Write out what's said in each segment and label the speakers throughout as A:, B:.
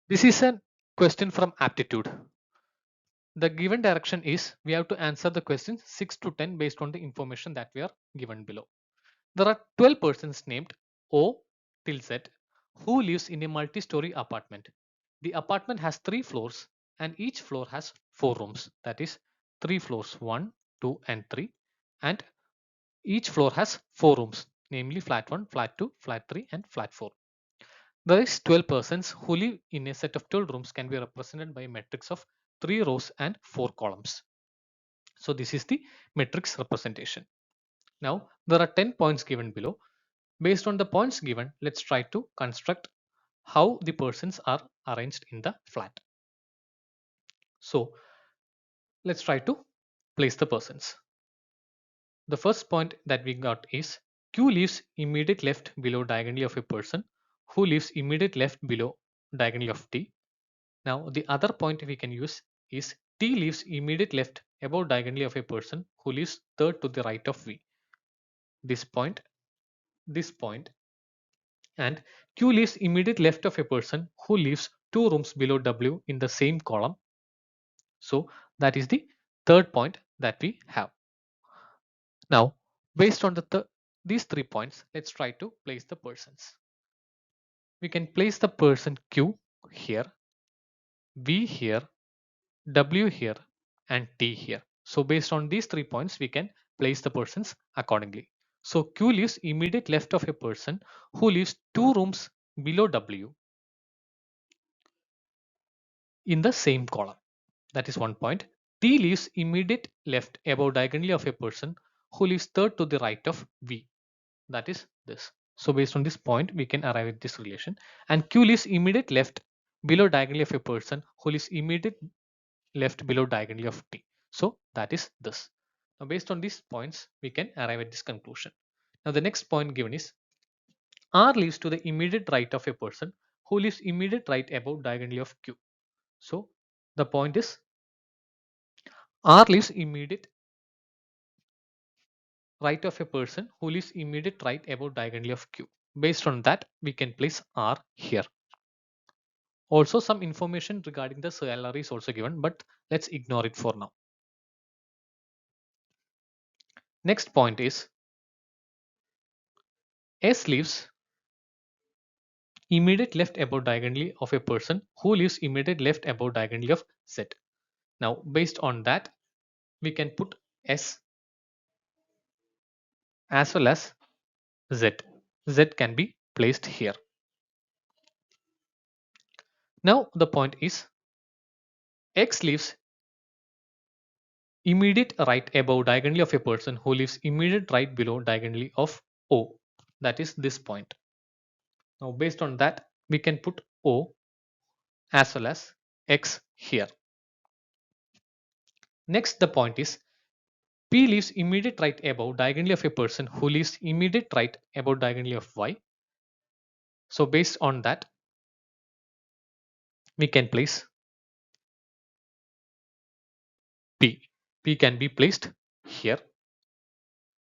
A: This is a question from aptitude. The given direction is we have to answer the questions 6 to 10 based on the information that we are given below. There are 12 persons named O till Z who lives in a multi-story apartment. The apartment has 3 floors and each floor has 4 rooms. That is 3 floors 1, 2 and 3, and each floor has 4 rooms, namely flat 1, flat 2, flat 3 and flat 4. There is 12 persons who live in a set of 12 rooms can be represented by a matrix of 3 rows and 4 columns. So this is the matrix representation. Now there are 10 points given below. Based on the points given, let's try to construct how the persons are arranged in the flat. So let's try to place the persons. The first point that we got is Q lives immediate left below diagonally of a person who lives immediate left below diagonally of T. Now the other point we can use is T lives immediate left above diagonally of a person who lives third to the right of V. This point, this point, and Q lives immediate left of a person who lives 2 rooms below W in the same column. So that is the third point that we have. Now based on these 3 points, let's try to place the persons. We can place the person Q here, V here, W here and T here. So based on these 3 points, we can place the persons accordingly. So Q lives immediate left of a person who lives 2 rooms below W in the same column. That is one point. T lives immediate left above diagonally of a person who lives third to the right of V. That is this. So based on this point, we can arrive at this relation. And Q lives immediate left below diagonally of a person who lives immediate left below diagonally of T. So that is this. Now based on these points, we can arrive at this conclusion. Now the next point given is R lives to the immediate right of a person who lives immediate right above diagonally of Q. So the point is R lives immediate right of a person who lives immediate right above diagonally of Q. Based on that, we can place R here. Also some information regarding the salary is also given, but let's ignore it for now. Next point is S lives immediate left above diagonally of a person who lives immediate left above diagonally of Z. Now based on that, we can put S as well as Z. Z can be placed here. Now the point is X lives immediate right above diagonally of a person who lives immediate right below diagonally of O. That is this point. Now based on that, we can put O as well as X here. Next the point is P lives immediate right above diagonally of a person who lives immediate right above diagonally of Y. So based on that, we can place P. P can be placed here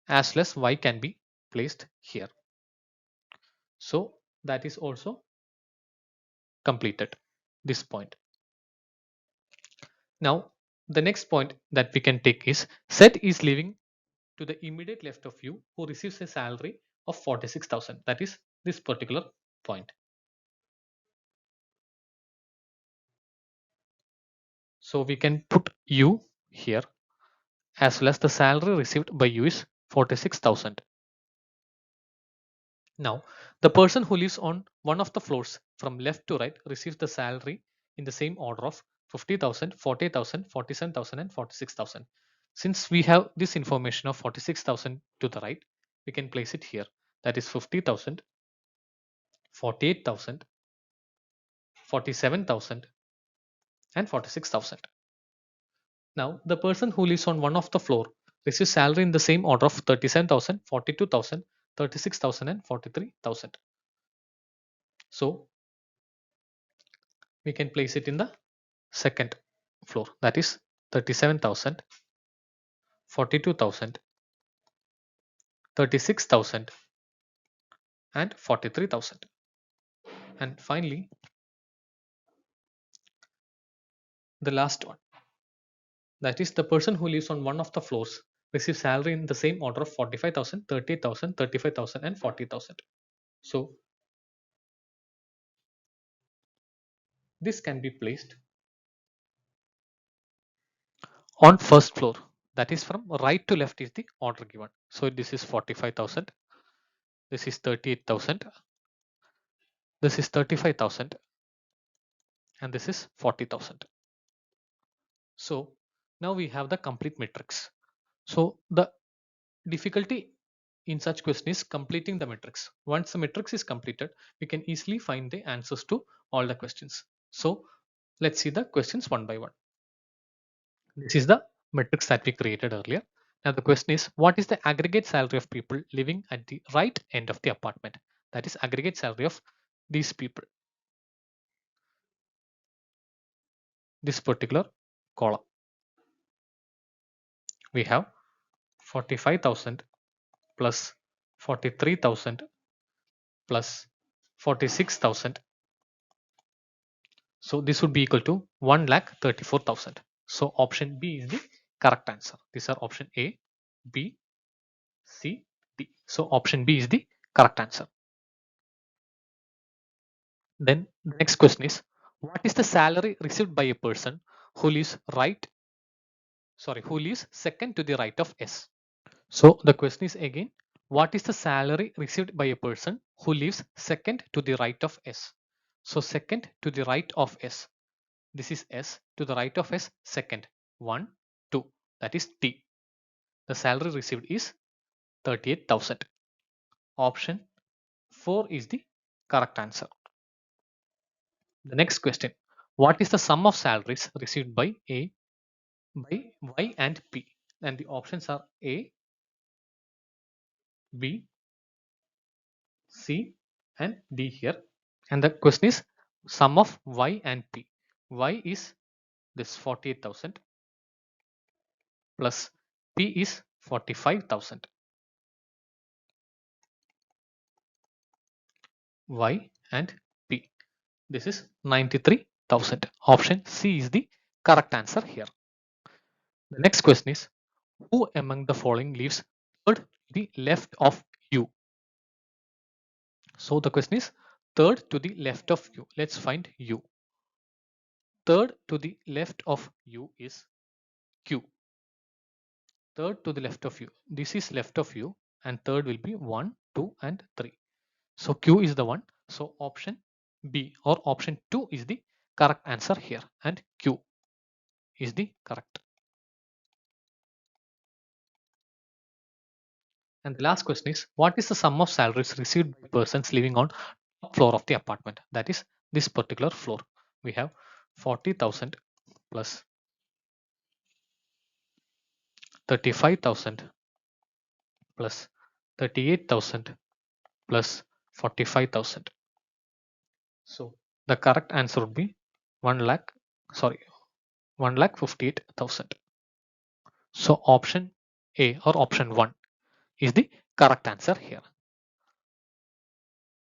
A: as well as Y can be placed here. So that is also completed this point. Now the next point that we can take is Z is living to the immediate left of you who receives a salary of 46,000. That is this particular point. So we can put U here as well as the salary received by you is 46,000. Now, the person who lives on one of the floors from left to right receives the salary in the same order of 50,000, 40,000, 47,000, and 46,000. Since we have this information of 46,000 to the right, we can place it here. That is 50,000, 48,000, 47,000, and 46,000. Now, the person who lives on one of the floor receives salary in the same order of 37,000, 42,000, 36,000, and 43,000. So we can place it in the second floor, that is 37,000, 42,000, 36,000, and 43,000. And finally, The last one, that is the person who lives on one of the floors receives salary in the same order of 45,000, 30,000, 35,000, and 40,000. So this can be placed on first floor. That is from right to left is the order given. So this is 45,000, this is 38,000, this is 35,000, and this is 40,000. So now we have the complete matrix. So the difficulty in such question is completing the matrix. Once the matrix is completed, we can easily find the answers to all the questions. So let's see the questions one by one. This is the matrix that we created earlier. Now the question is, what is the aggregate salary of people living at the right end of the apartment? That is aggregate salary of these people, this particular column. We have 45,000 plus 43,000 plus 46,000. So this would be equal to 1,34,000. So option B is the correct answer. These are option A, B, C, D. So option B is the correct answer. Then the next question is, what is the salary received by a person who lives who lives second to the right of S? So the question is again, what is the salary received by a person who lives second to the right of S? So second to the right of S. This is S, to the right of S, second. 1, 2. That is T. The salary received is 38,000. Option 4 is the correct answer. The next question. What is the sum of salaries received by A, by Y and P? And the options are A, B, C and D here. And the question is sum of Y and P. Y is this 48,000 plus P is 45,000. Y and P. This is 93,000. Option C is the correct answer here. The next question is, who among the following lives third to the left of U? So the question is third to the left of U. Let's find U. Third to the left of U is Q. Third to the left of U. This is left of U and third will be 1, 2 and 3. So Q is the one. So option B or option 2 is the correct answer here and Q is the correct. And the last question is, what is the sum of salaries received by persons living on top floor of the apartment? That is this particular floor. We have 40,000 plus 35,000 plus 38,000 plus 45,000. So the correct answer would be 1,58,000. So option A or option 1 is the correct answer here.